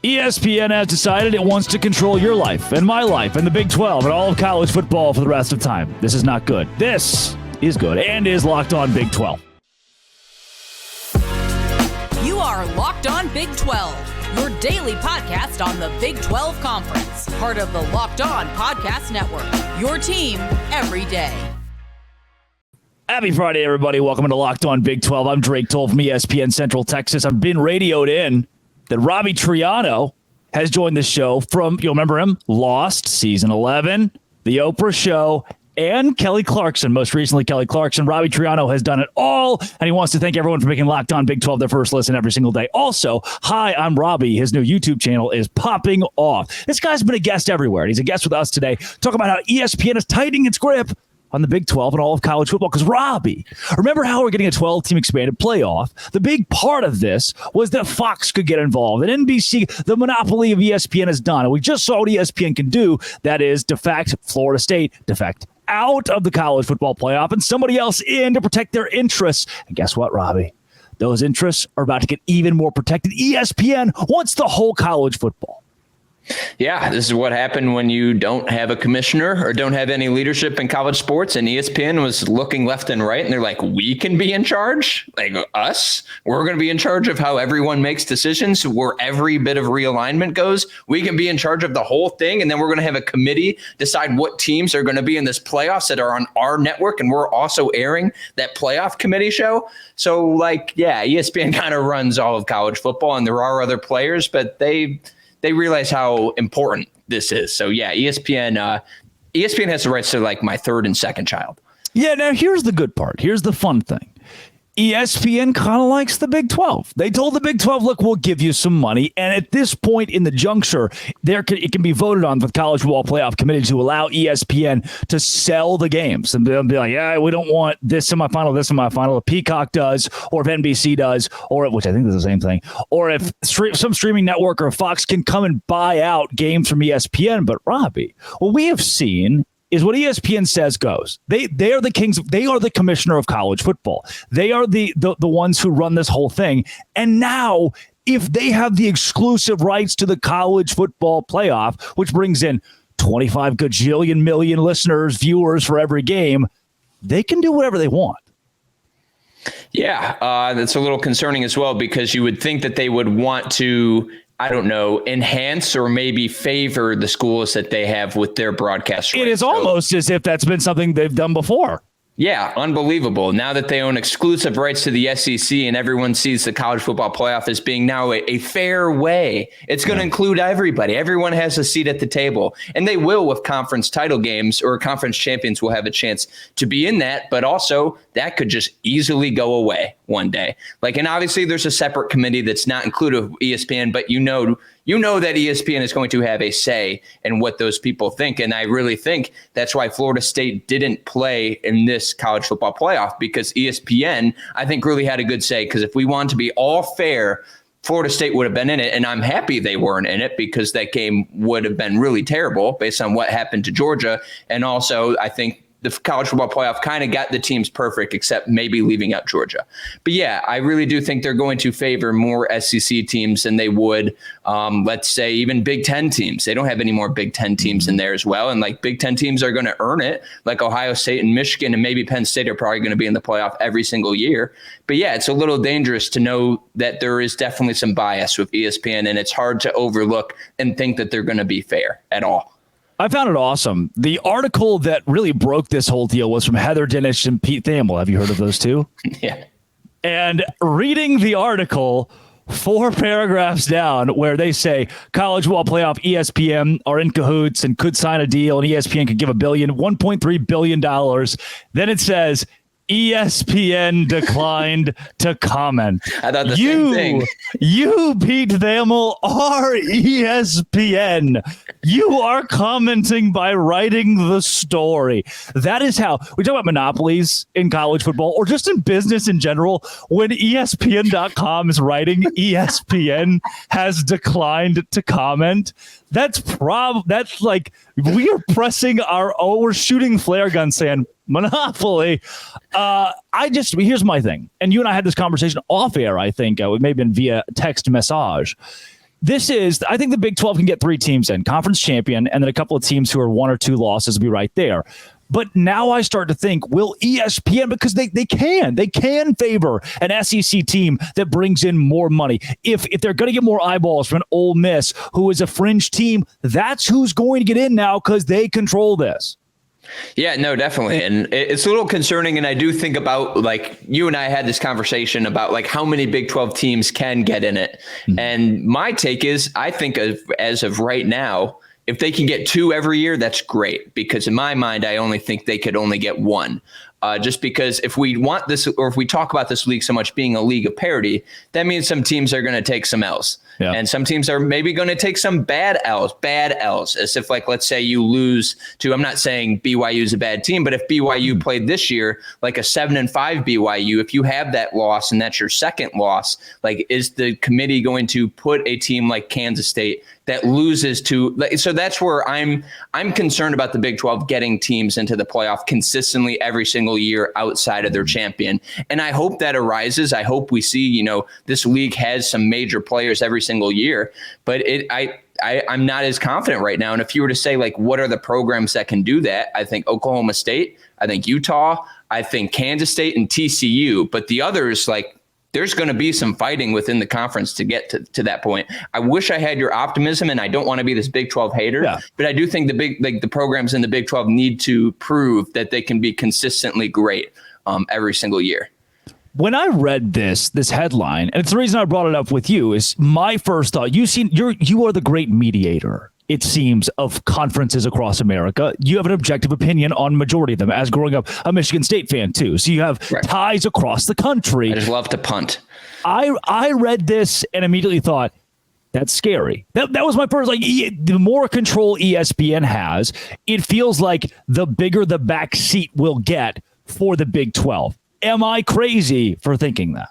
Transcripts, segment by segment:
ESPN has decided it wants to control your life and my life and the Big 12 and all of college football for the rest of time. This is not good. This is good and is Locked On Big 12. You are Locked On Big 12, your daily podcast on the Big 12 Conference, part of the Locked On Podcast Network, your team every day. Happy Friday, everybody. Welcome to Locked On Big 12. I'm Drake Toll from ESPN Central Texas. I've been radioed in that Robbie Triano has joined the show from, you'll remember him, Lost, Season 11, The Oprah Show, and Kelly Clarkson. Most recently, Kelly Clarkson. Robbie Triano has done it all, and he wants to thank everyone for making Locked On Big 12 their first listen every single day. Also, hi, I'm Robbie. His new YouTube channel is popping off. This guy's been a guest everywhere, and he's a guest with us today, talking about how ESPN is tightening its grip on the Big 12 and all of college football. Because, Robbie, remember how we're getting a 12-team expanded playoff? The big part of this was that Fox could get involved. And NBC, the monopoly of ESPN is done. And we just saw what ESPN can do. That is, defect Florida State, defect out of the college football playoff, and somebody else in to protect their interests. And guess what, Robbie? Those interests are about to get even more protected. ESPN wants the whole college football. Yeah, this is what happened when you don't have a commissioner or don't have any leadership in college sports. And ESPN was looking left and right, and they're like, we can be in charge? Like us? We're going to be in charge of how everyone makes decisions, where every bit of realignment goes. We can be in charge of the whole thing. And then we're going to have a committee decide what teams are going to be in this playoffs that are on our network. And we're also airing that playoff committee show. So, like, yeah, ESPN kind of runs all of college football, and there are other players, but they realize how important this is. So yeah, ESPN has the rights to like my third and second child. Yeah. Now here's the good part. Here's the fun thing. ESPN kind of likes the Big 12. They told the Big 12, look, we'll give you some money. And at this point in the juncture, it can be voted on with the College Football Playoff Committee to allow ESPN to sell the games. And they'll be like, yeah, we don't want this semifinal. If Peacock does, or if NBC does, or which I think is the same thing, or if some streaming network or Fox can come and buy out games from ESPN. But Robbie, what we have seen is what ESPN says goes. They are the kings. They are the commissioner of college football. They are the ones who run this whole thing. And now, if they have the exclusive rights to the college football playoff, which brings in 25 gajillion million listeners, viewers for every game, they can do whatever they want. Yeah, that's a little concerning as well, because you would think that they would want to, I don't know, enhance or maybe favor the schools that they have with their broadcast rights. It is almost as if that's been something they've done before. Yeah, unbelievable. Now that they own exclusive rights to the SEC and everyone sees the college football playoff as being now a fair way, it's going to include everybody. Everyone has a seat at the table, and they will with conference title games, or conference champions will have a chance to be in that. But also that could just easily go away one day. And obviously there's a separate committee that's not included with ESPN, but you know that ESPN is going to have a say in what those people think. And I really think that's why Florida State didn't play in this college football playoff, because ESPN, I think, really had a good say. Because if we want to be all fair, Florida State would have been in it. And I'm happy they weren't in it, because that game would have been really terrible based on what happened to Georgia. And also, I think the college football playoff kind of got the teams perfect, except maybe leaving out Georgia. But yeah, I really do think they're going to favor more SEC teams than they would, let's say, even Big Ten teams. They don't have any more Big Ten teams in there as well. And Big Ten teams are going to earn it, like Ohio State and Michigan and maybe Penn State are probably going to be in the playoff every single year. But yeah, it's a little dangerous to know that there is definitely some bias with ESPN, and it's hard to overlook and think that they're going to be fair at all. I found it awesome. The article that really broke this whole deal was from Heather Dinich and Pete Thamel. Have you heard of those two? Yeah. And reading the article 4 paragraphs down, where they say college football playoff, ESPN are in cahoots and could sign a deal, and ESPN could give $1.3 billion. Then it says ESPN declined to comment. I thought the same thing. You, Pete Thamel, are ESPN. You are commenting by writing the story. That is how we talk about monopolies in college football, or just in business in general. When ESPN.com is writing ESPN has declined to comment, that's like we are pressing we're shooting flare guns saying monopoly. Here's my thing. And you and I had this conversation off air, I think, maybe via text message. I think the Big 12 can get 3 teams in, conference champion, and then a couple of teams who are 1 or 2 losses will be right there. But now I start to think, will ESPN, because they can favor an SEC team that brings in more money. If they're going to get more eyeballs from an Ole Miss, who is a fringe team, that's who's going to get in now because they control this. Yeah, no, definitely. And it's a little concerning. And I do think about, like, you and I had this conversation about like how many Big 12 teams can get in it. Mm-hmm. And my take is, I think as of right now, if they can get 2 every year, that's great. Because in my mind, I only think they could only get 1. Just because if we want this, or if we talk about this league so much being a league of parity, that means some teams are going to take some L's. Yeah. And some teams are maybe going to take some bad L's, as if, like, let's say you lose to, I'm not saying BYU is a bad team, but if BYU played this year, like a 7-5 BYU, if you have that loss and that's your second loss, like, is the committee going to put a team like Kansas State that loses to, so that's where I'm concerned about the Big 12 getting teams into the playoff consistently every single year outside of their champion. And I hope that arises. I hope we see, this league has some major players every single year, but I'm not as confident right now. And if you were to say, like, what are the programs that can do that? I think Oklahoma State, I think Utah, I think Kansas State and TCU, but the others, like, there's going to be some fighting within the conference to get to that point. I wish I had your optimism, and I don't want to be this Big 12 hater, but I do think the programs in the Big 12 need to prove that they can be consistently great every single year. When I read this headline, and it's the reason I brought it up with you, is my first thought. You are the great mediator, it seems, of conferences across America. You have an objective opinion on majority of them, as growing up a Michigan State fan too. So you have ties across the country. I just love to punt. I read this and immediately thought, that's scary. That was my first, like, the more control ESPN has, it feels like the bigger the back seat will get for the Big 12. Am I crazy for thinking that?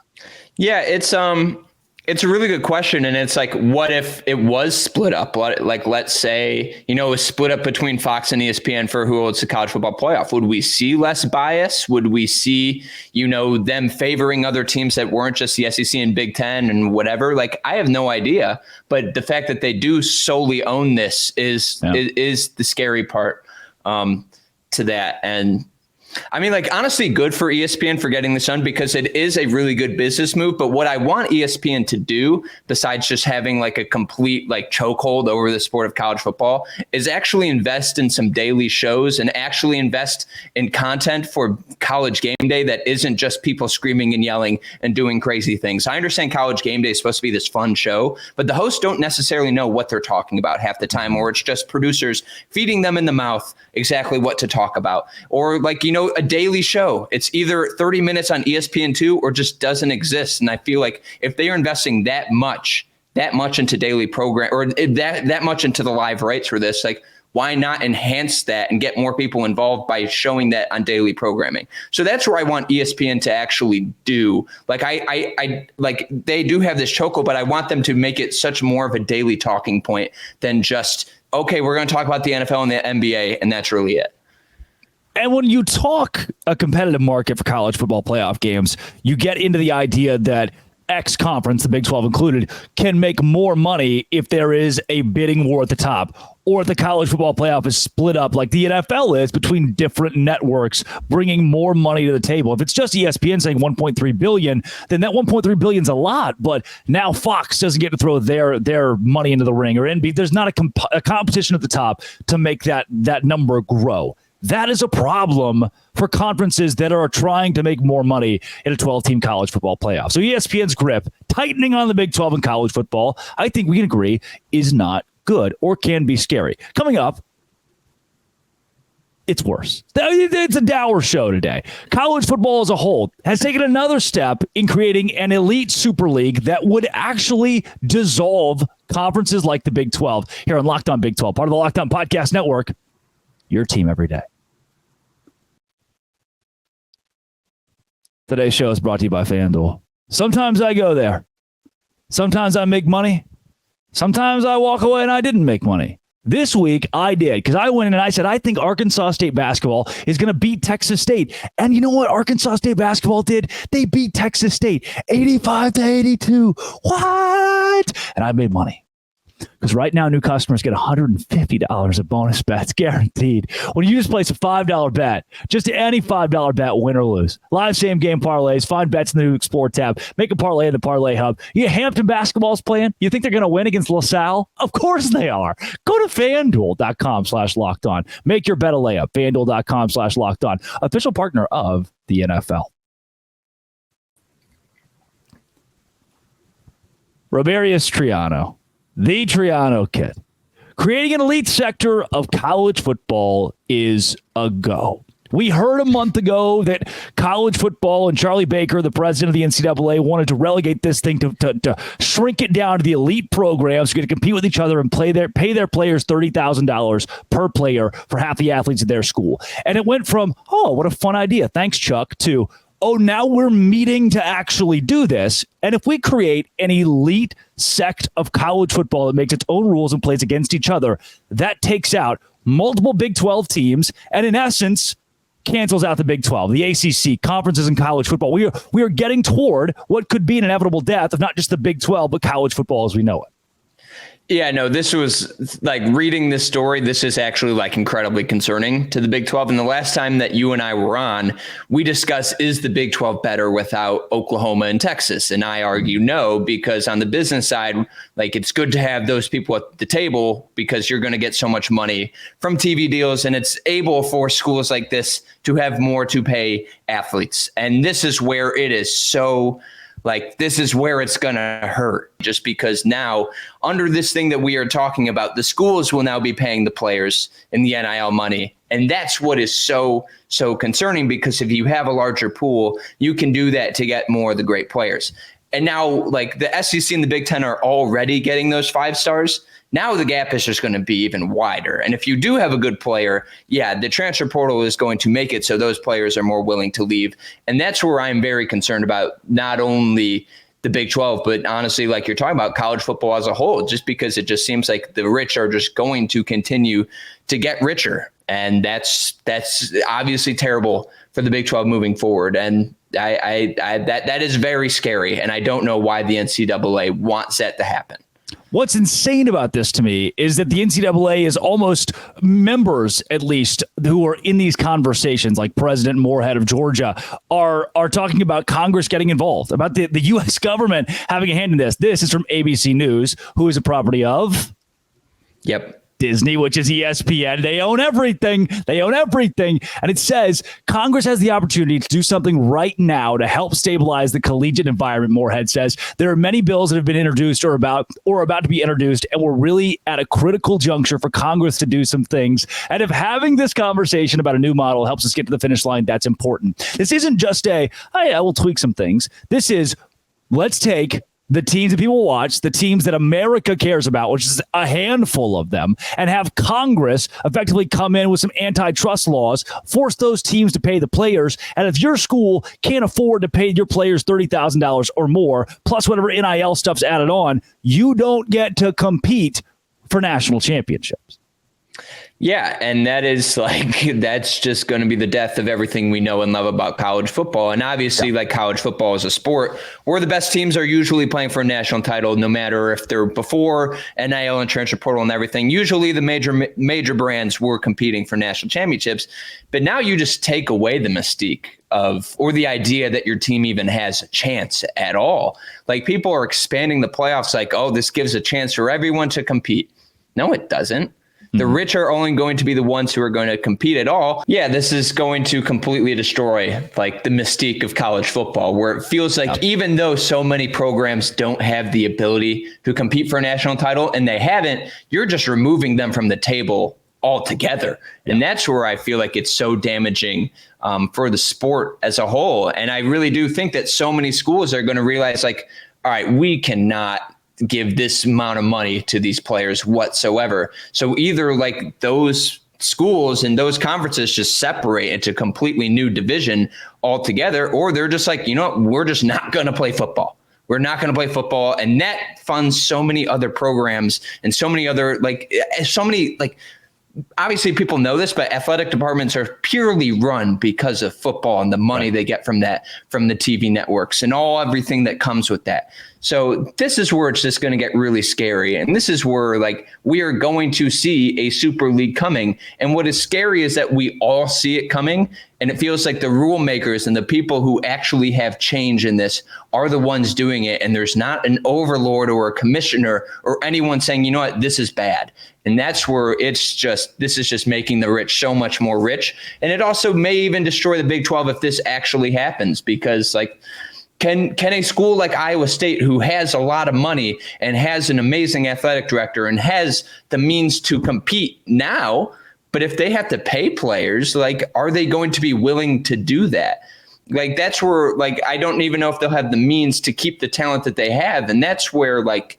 Yeah, it's a really good question. And it's like, what if it was split up? Like, let's say, it was split up between Fox and ESPN for who holds the college football playoff. Would we see less bias? Would we see, them favoring other teams that weren't just the SEC and Big Ten and whatever? Like, I have no idea. But the fact that they do solely own this is the scary part to that. And I mean, like, honestly, good for ESPN for getting this done, because it is a really good business move. But what I want ESPN to do, besides just having like a complete like chokehold over the sport of college football, is actually invest in some daily shows and actually invest in content for College Game Day that isn't just people screaming and yelling and doing crazy things. I understand College Game Day is supposed to be this fun show, but the hosts don't necessarily know what they're talking about half the time, or it's just producers feeding them in the mouth exactly what to talk about. Or, like, a daily show, it's either 30 minutes on ESPN2 or just doesn't exist. And I feel like if they are investing that much into daily program, or that much into the live rights for this, like, why not enhance that and get more people involved by showing that on daily programming? So that's where I want ESPN to actually do. Like, I like, they do have this chokehold, but I want them to make it such more of a daily talking point than just, okay, we're going to talk about the NFL and the NBA, and that's really it. And when you talk a competitive market for college football playoff games, you get into the idea that X conference, the Big 12 included, can make more money if there is a bidding war at the top, or the college football playoff is split up like the NFL is between different networks, bringing more money to the table. If it's just ESPN saying $1.3 billion, then that $1.3 billion is a lot. But now Fox doesn't get to throw their money into the ring, or NBC. There's not a competition at the top to make that number grow. That is a problem for conferences that are trying to make more money in a 12-team college football playoff. So ESPN's grip, tightening on the Big 12 in college football, I think we can agree, is not good or can be scary. Coming up, it's worse. It's a dour show today. College football as a whole has taken another step in creating an elite super league that would actually dissolve conferences like the Big 12. Here on Locked On Big 12, part of the Locked On Podcast Network, your team every day. Today's show is brought to you by FanDuel. Sometimes I go there. Sometimes I make money. Sometimes I walk away and I didn't make money. This week I did, because I went in and I said, I think Arkansas State basketball is going to beat Texas State. And you know what Arkansas State basketball did? They beat Texas State 85-82. What? And I made money. Because right now, new customers get $150 of bonus bets guaranteed when you just place a $5 bet. Just any $5 bet, win or lose. Live same game parlays. Find bets in the new Explore tab. Make a parlay in the Parlay Hub. Hampton basketball's playing. You think they're going to win against LaSalle? Of course they are. Go to FanDuel.com/lockedon. Make your bet a layup. FanDuel.com/lockedon. Official partner of the NFL. Roberius Triano, the Triano kid. Creating an elite sector of college football is a go. We heard a month ago that college football and Charlie Baker, the president of the NCAA, wanted to relegate this thing to shrink it down to the elite programs who are going to compete with each other and pay their players $30,000 per player for half the athletes at their school. And it went from, oh, what a fun idea, thanks, Chuck, to, oh, now we're meeting to actually do this. And if we create an elite sect of college football that makes its own rules and plays against each other, that takes out multiple Big 12 teams and, in essence, cancels out the Big 12, the ACC, conferences in college football. We are getting toward what could be an inevitable death of not just the Big 12, but college football as we know it. Yeah, no, this was like reading this story. This is actually like incredibly concerning to the Big 12. And the last time that you and I were on, we discussed, is the Big 12 better without Oklahoma and Texas? And I argue no, because on the business side, like it's good to have those people at the table because you're going to get so much money from TV deals. And it's able for schools like this to have more to pay athletes. And this is where it is so this is where it's going to hurt, just because now under this thing that we are talking about, the schools will now be paying the players in the NIL money. And that's what is so concerning, because if you have a larger pool, you can do that to get more of the great players. And now like the SEC and the Big Ten are already getting those 5 stars. Now the gap is just going to be even wider. And if you do have a good player, yeah, the transfer portal is going to make it so those players are more willing to leave. And that's where I'm very concerned about not only the Big 12, but honestly, like you're talking about, college football as a whole, just because it just seems like the rich are just going to continue to get richer. And that's obviously terrible for the Big 12 moving forward. And that is very scary. And I don't know why the NCAA wants that to happen. What's insane about this to me is that the NCAA is almost members, at least, who are in these conversations, like President Moorhead of Georgia, are talking about Congress getting involved, about the U.S. government having a hand in this. This is from ABC News, who is a property of Disney, which is ESPN. They own everything. And it says Congress has the opportunity to do something right now to help stabilize the collegiate environment. Moorhead says there are many bills that have been introduced or about to be introduced, and we're really at a critical juncture for Congress to do some things. And if having this conversation about a new model helps us get to the finish line, that's important. This isn't just we'll tweak some things. This is, let's take the teams that people watch, the teams that America cares about, which is a handful of them, and have Congress effectively come in with some antitrust laws, force those teams to pay the players. And if your school can't afford to pay your players $30,000 or more, plus whatever NIL stuff's added on, you don't get to compete for national championships. Yeah, and that's just going to be the death of everything we know and love about college football. And obviously, like college football is a sport where the best teams are usually playing for a national title, no matter if they're before NIL and transfer portal and everything. Usually the major brands were competing for national championships. But now you just take away the mystique or the idea that your team even has a chance at all. Like, people are expanding the playoffs like, oh, this gives a chance for everyone to compete. No, it doesn't. The rich are only going to be the ones who are going to compete at all. Yeah, this is going to completely destroy like the mystique of college football, where it feels like even though so many programs don't have the ability to compete for a national title, and they haven't, you're just removing them from the table altogether. And that's where I feel like it's so damaging for the sport as a whole. And I really do think that so many schools are going to realize, like, all right, we cannot give this amount of money to these players whatsoever. So either like those schools and those conferences just separate into a completely new division altogether, or they're just like, you know what, we're just not going to play football. We're not going to play football. And that funds so many other programs and so many other, obviously people know this, but athletic departments are purely run because of football and the money they get from that, from the TV networks and everything that comes with that. So this is where it's just going to get really scary. And this is where like we are going to see a super league coming. And what is scary is that we all see it coming. And it feels like the rule makers and the people who actually have change in this are the ones doing it. And there's not an overlord or a commissioner or anyone saying, you know what, this is bad. And that's where this is just making the rich so much more rich. And it also may even destroy the Big 12 if this actually happens, because like, Can a school like Iowa State, who has a lot of money and has an amazing athletic director and has the means to compete now, but if they have to pay players, like, are they going to be willing to do that? Like, that's where, like, I don't even know if they'll have the means to keep the talent that they have. And that's where, like,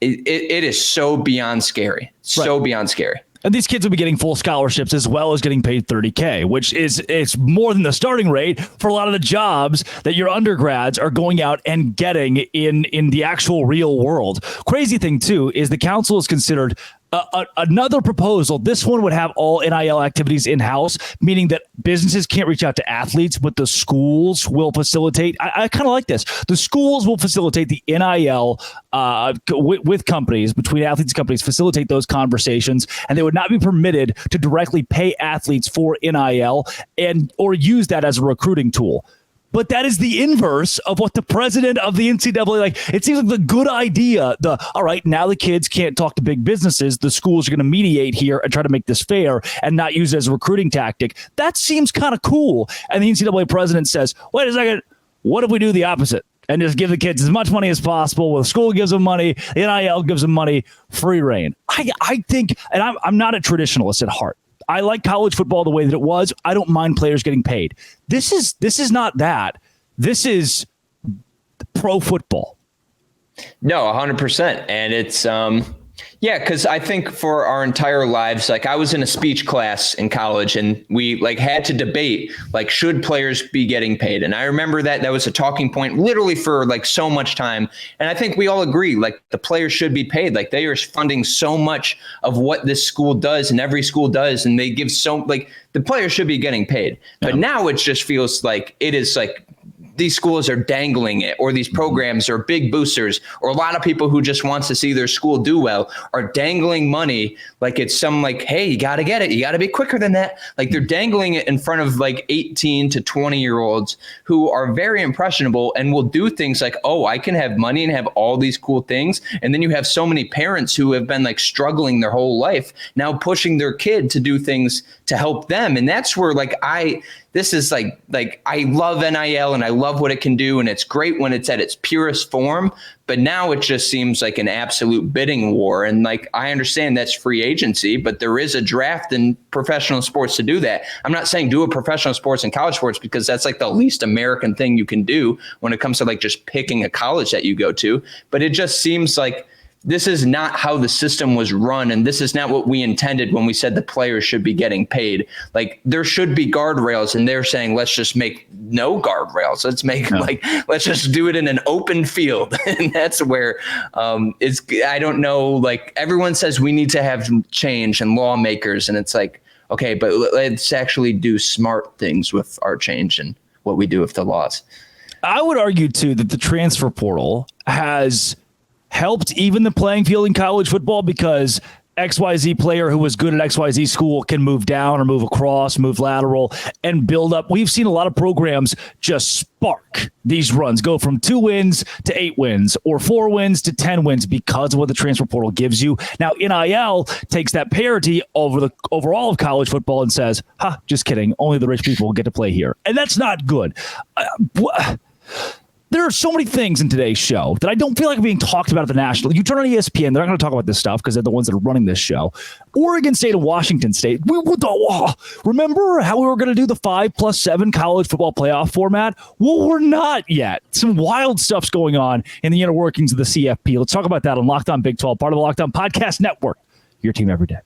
it is so beyond scary, so beyond scary. And these kids will be getting full scholarships as well as getting paid $30K, which it's more than the starting rate for a lot of the jobs that your undergrads are going out and getting in the actual real world. Crazy thing, too, is the council is considered another proposal. This one would have all NIL activities in-house, meaning that businesses can't reach out to athletes, but the schools will facilitate. I kind of like this. The schools will facilitate the NIL with companies, between athletes and companies, facilitate those conversations, and they would not be permitted to directly pay athletes for NIL or use that as a recruiting tool. But that is the inverse of what the president of the NCAA, like, it seems like the good idea, all right, now the kids can't talk to big businesses. The schools are going to mediate here and try to make this fair and not use it as a recruiting tactic. That seems kind of cool. And the NCAA president says, wait a second, what if we do the opposite and just give the kids as much money as possible? Well, the school gives them money, the NIL gives them money, free reign. I think, and I'm not a traditionalist at heart. I like college football the way that it was. I don't mind players getting paid. This is not that. This is pro football. No, 100%. And it's, because I think for our entire lives, like, I was in a speech class in college and we like had to debate, like, should players be getting paid? And I remember that was a talking point literally for like so much time. And I think we all agree, like, the players should be paid. Like, they are funding so much of what this school does and every school does. And they give the players should be getting paid. But now it just feels like it is like, these schools are dangling it, or these programs or big boosters, or a lot of people who just wants to see their school do well are dangling money like it's some like, hey, you got to get it. You got to be quicker than that. Like, they're dangling it in front of like 18 to 20-year-olds who are very impressionable and will do things like, oh, I can have money and have all these cool things. And then you have so many parents who have been like struggling their whole life now pushing their kid to do things to help them. And that's where this is like I love NIL and I love what it can do. And it's great when it's at its purest form. But now it just seems like an absolute bidding war. And like, I understand that's free agency, but there is a draft in professional sports to do that. I'm not saying do a professional sports and college sports, because that's like the least American thing you can do when it comes to like just picking a college that you go to. But it just seems like this is not how the system was run. And this is not what we intended when we said the players should be getting paid. Like, there should be guardrails, and they're saying, let's just make no guardrails. Let's just do it in an open field. And that's where I don't know, like, everyone says we need to have change and lawmakers. And it's like, okay, but let's actually do smart things with our change and what we do with the laws. I would argue too that the transfer portal has helped even the playing field in college football, because XYZ player who was good at XYZ school can move down or move across, move lateral, and build up. We've seen a lot of programs just spark these runs, go from 2 wins to 8 wins or 4 wins to 10 wins because of what the transfer portal gives you. Now, NIL takes that parity over all of college football and says, just kidding. Only the rich people will get to play here. And that's not good. There are so many things in today's show that I don't feel like are being talked about at the national. You turn on ESPN, they're not going to talk about this stuff because they're the ones that are running this show. Oregon State and Washington State. Remember how we were going to do the 5+7 college football playoff format? Well, we're not yet. Some wild stuff's going on in the inner workings of the CFP. Let's talk about that on Locked On Big 12, part of the Locked On Podcast Network. Your team every day.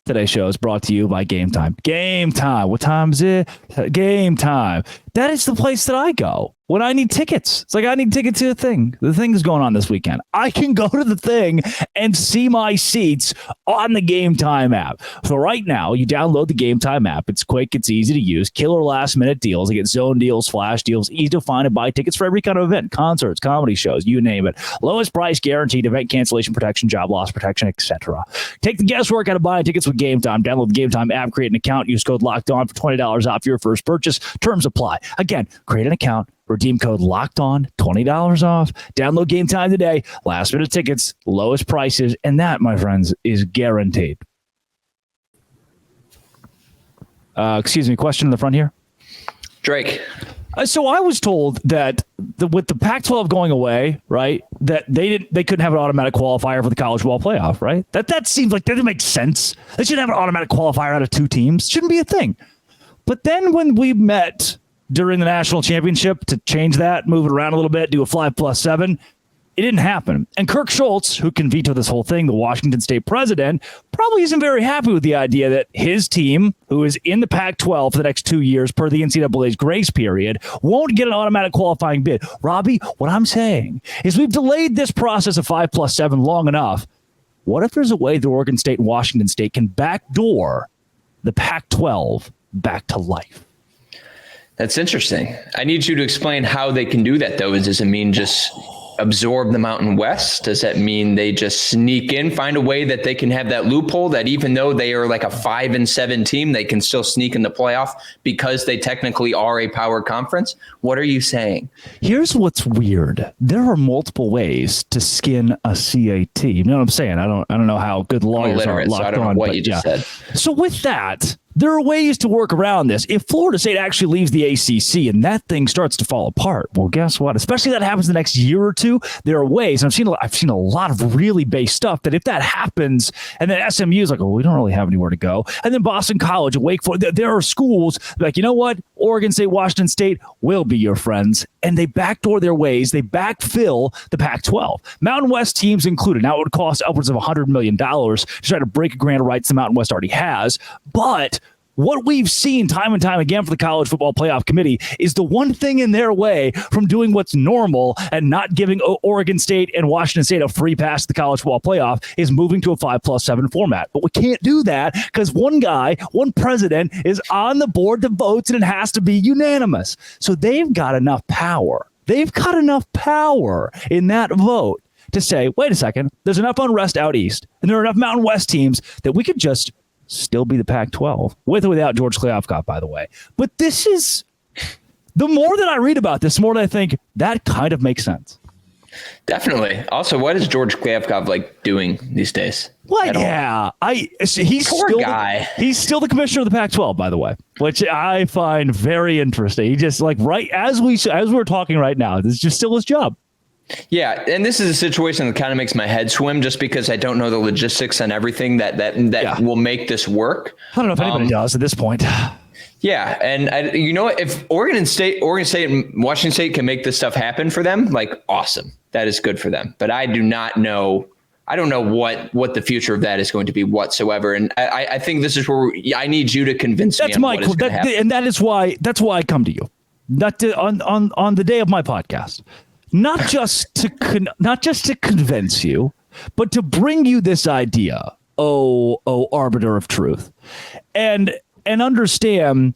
Today's show is brought to you by Game Time. Game Time. What time is it? Game Time. That is the place that I go when I need tickets. It's like I need tickets to the thing. The thing is going on this weekend. I can go to the thing and see my seats on the Game Time app. So right now, you download the Game Time app. It's quick. It's easy to use. Killer last-minute deals. You get zone deals, flash deals. Easy to find and buy tickets for every kind of event. Concerts, comedy shows, you name it. Lowest price guaranteed, event cancellation protection, job loss protection, etc. Take the guesswork out of buying tickets with Game Time. Download the Game Time app, create an account, use code Locked On for $20 off your first purchase. Terms apply. Again, create an account. Redeem code Locked On, $20 off. Download Game Time today. Last minute tickets, lowest prices, and that, my friends, is guaranteed. Excuse me, question in the front here. Drake. So I was told that with the Pac-12 going away, right, that they couldn't have an automatic qualifier for the college football playoff, right? That seems like that doesn't make sense. They should have an automatic qualifier out of 2 teams. Shouldn't be a thing. But then when we met during the national championship to change that, move it around a little bit, do a 5+7. It didn't happen. And Kirk Schultz, who can veto this whole thing, the Washington State president, probably isn't very happy with the idea that his team, who is in the Pac-12 for the next 2 years per the NCAA's grace period, won't get an automatic qualifying bid. Robbie, what I'm saying is we've delayed this process of 5+7 long enough. What if there's a way that Oregon State and Washington State can backdoor the Pac-12 back to life? That's interesting. I need you to explain how they can do that, though. Does it mean just absorb the Mountain West? Does that mean they just sneak in, find a way that they can have that loophole that even though they are like a 5-7 team, they can still sneak in the playoff because they technically are a power conference? What are you saying? Here's what's weird. There are multiple ways to skin a CAT. You know what I'm saying? I don't know how good lawyers are locked on. So I don't know what you just said. So with that, there are ways to work around this. If Florida State actually leaves the ACC and that thing starts to fall apart, well, guess what? Especially if that happens the next year or two, there are ways. I've seen a lot of really base stuff that if that happens, and then SMU is like, oh, we don't really have anywhere to go. And then Boston College, Wake Forest, there are schools like, you know what? Oregon State, Washington State will be your friends. And they backdoor their ways. They backfill the Pac-12. Mountain West teams included. Now it would cost upwards of $100 million to try to break a grant of rights the Mountain West already has. But what we've seen time and time again for the College Football Playoff Committee is the one thing in their way from doing what's normal and not giving Oregon State and Washington State a free pass to the College Football Playoff is moving to a 5+7 format. But we can't do that because one president is on the board that votes and it has to be unanimous. So they've got enough power. They've got enough power in that vote to say, wait a second, there's enough unrest out east and there are enough Mountain West teams that we could just still be the Pac-12, with or without George Kliavkoff, by the way. But this is, the more that I read about this, the more that I think that kind of makes sense. Definitely. Also, what is George Kliavkoff doing these days? Well, yeah, he's still the commissioner of the Pac-12, by the way, which I find very interesting. He just right as we're talking right now, this is just still his job. Yeah, and this is a situation that kind of makes my head swim just because I don't know the logistics and everything that will make this work. I don't know if anybody does at this point. Yeah, and if Oregon State and Washington State can make this stuff happen for them, awesome. That is good for them. But I do not know. I don't know what the future of that is going to be whatsoever. And I think this is where I need you to convince me. And that's why I come to you, on the day of my podcast. Not just to convince you, but to bring you this idea, arbiter of truth, and understand,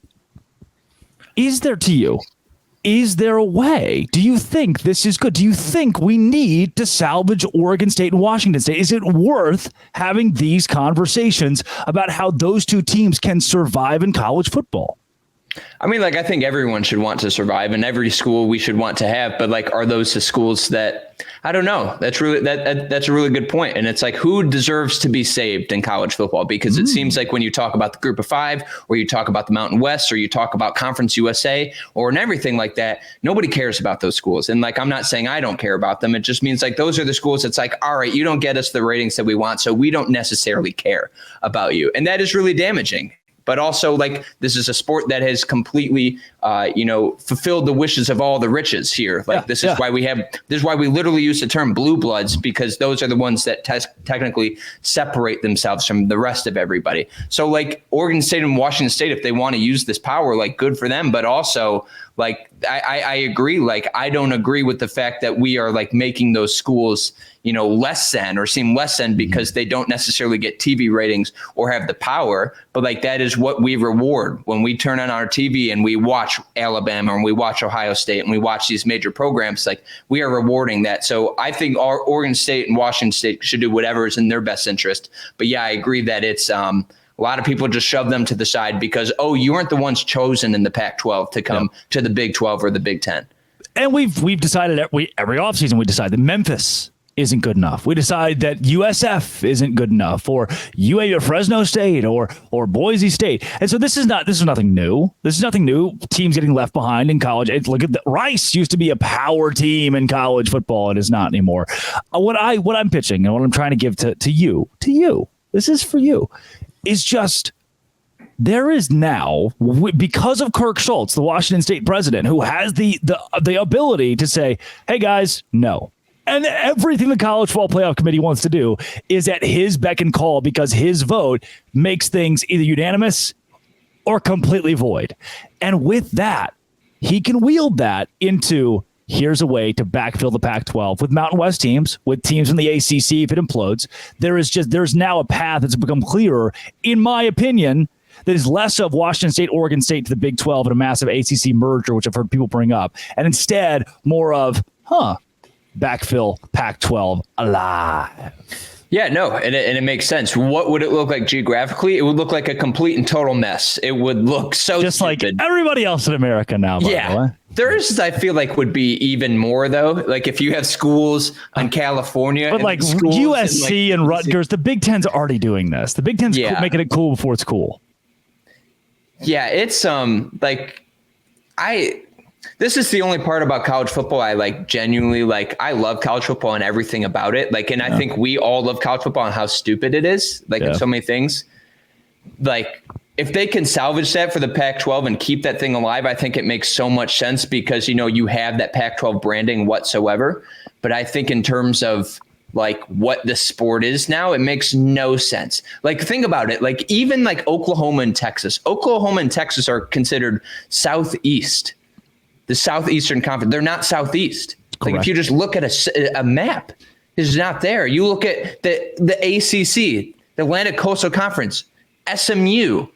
is there a way? Do you think this is good? Do you think we need to salvage Oregon State and Washington State? Is it worth having these conversations about how those two teams can survive in college football? I mean, I think everyone should want to survive, and every school we should want to have. But are those the schools that I don't know? That's really that's a really good point. And it's who deserves to be saved in college football? Because it seems like when you talk about the Group of Five, or you talk about the Mountain West, or you talk about Conference USA, or in everything like that, nobody cares about those schools. And I'm not saying I don't care about them. It just means those are the schools that's all right, you don't get us the ratings that we want, so we don't necessarily care about you, and that is really damaging. But also, this is a sport that has completely, fulfilled the wishes of all the riches here. This is why we literally use the term blue bloods, because those are the ones that technically separate themselves from the rest of everybody. So Oregon State and Washington State, if they want to use this power, good for them. But also, Like, I agree. Like, I don't agree with the fact that we are like making those schools, less than or seem less than because they don't necessarily get TV ratings or have the power. But like, that is what we reward when we turn on our TV and we watch Alabama and we watch Ohio State and we watch these major programs. Like, we are rewarding that. So I think our Oregon State and Washington State should do whatever is in their best interest. But yeah, I agree that it's a lot of people just shove them to the side because, you weren't the ones chosen in the Pac-12 to come to the Big 12 or the Big 10. And we've decided every offseason we decide that Memphis isn't good enough. We decide that USF isn't good enough, or UA or Fresno State, or Boise State. And so this is nothing new. This is nothing new. Teams getting left behind in college. Look at Rice used to be a power team in college football. It is not anymore. What I'm pitching and what I'm trying to give to you, this is for you, is just there is now, because of Kirk Schultz, the Washington State president, who has the ability to say, hey guys, no. And everything the College Football Playoff Committee wants to do is at his beck and call because his vote makes things either unanimous or completely void. And with that, he can wield that into here's a way to backfill the Pac-12 with Mountain West teams, with teams in the ACC if it implodes. There's now a path that's become clearer, in my opinion, that is less of Washington State, Oregon State to the Big 12 and a massive ACC merger, which I've heard people bring up, and instead more of, backfill Pac-12 alive. Yeah, no, and it makes sense. What would it look like geographically? It would look like a complete and total mess. It would look so just stupid. Like everybody else in America now, by the way. Theirs, I feel like, would be even more, though. Like, if you have schools in California. But like USC and Rutgers, the Big Ten's already doing this. The Big Ten's making it cool before it's cool. Yeah, it's this is the only part about college football I genuinely I love college football and everything about it. And I think we all love college football and how stupid it is, in so many things. If they can salvage that for the Pac-12 and keep that thing alive, I think it makes so much sense because, you have that Pac-12 branding whatsoever. But I think in terms of what the sport is now, it makes no sense. Think about it. Even Oklahoma and Texas are considered Southeast. The Southeastern Conference, they're not Southeast. Correct. If you just look at a map, it's not there. You look at the ACC, the Atlantic Coastal Conference, SMU.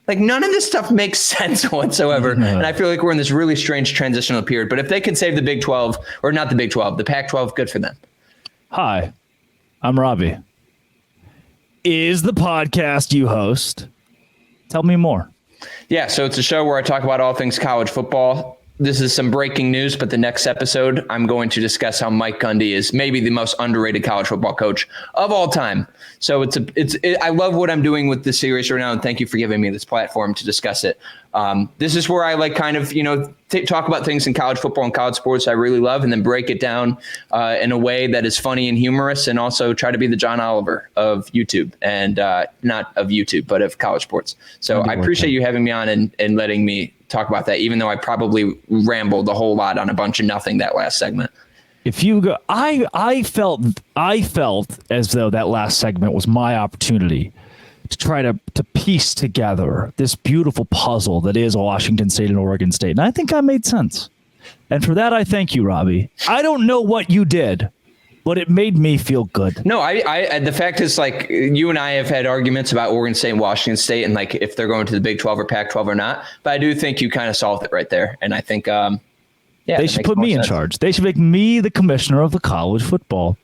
None of this stuff makes sense whatsoever. And I feel like we're in this really strange transitional period. But if they can save the Big 12, or not the Big 12, the Pac-12, good for them. Hi, I'm Robbie. Is the podcast you host? Tell me more. Yeah, so it's a show where I talk about all things college football. This is some breaking news, but the next episode, I'm going to discuss how Mike Gundy is maybe the most underrated college football coach of all time. So I love what I'm doing with this series right now, and thank you for giving me this platform to discuss it. This is where I talk about things in college football and college sports I really love, and then break it down in a way that is funny and humorous, and also try to be the John Oliver of YouTube, and not of YouTube, but of college sports. So I appreciate you having me on and letting me talk about that, even though I probably rambled a whole lot on a bunch of nothing that last segment. If you go, I felt as though that last segment was my opportunity to try to piece together this beautiful puzzle that is Washington State and Oregon State. And I think I made sense. And for that, I thank you, Robbie. I don't know what you did, but it made me feel good. No, I the fact is, you and I have had arguments about Oregon State and Washington State and if they're going to the Big 12 or Pac-12 or not. But I do think you kind of solved it right there. And I think, they should put me in charge. They should make me the commissioner of the college football.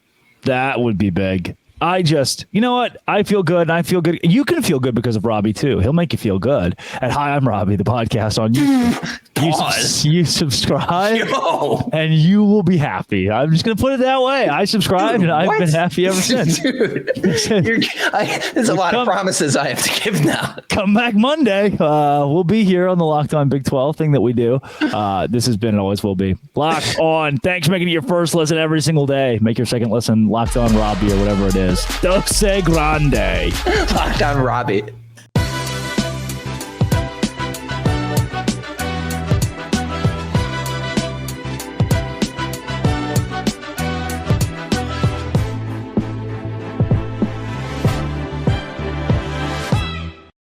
That would be big. You know what? I feel good, and I feel good. You can feel good because of Robbie, too. He'll make you feel good. And hi, I'm Robbie, the podcast on YouTube. You subscribe, and you will be happy. I'm just going to put it that way. I subscribed, and I've been happy ever since. Dude, there's a lot of promises I have to give now. Come back Monday. We'll be here on the Locked On Big 12 thing that we do. This has been and always will be Locked On. Thanks for making it your first listen every single day. Make your second listen Locked On Robbie or whatever it is. Dose Grande. Locked On Robbie.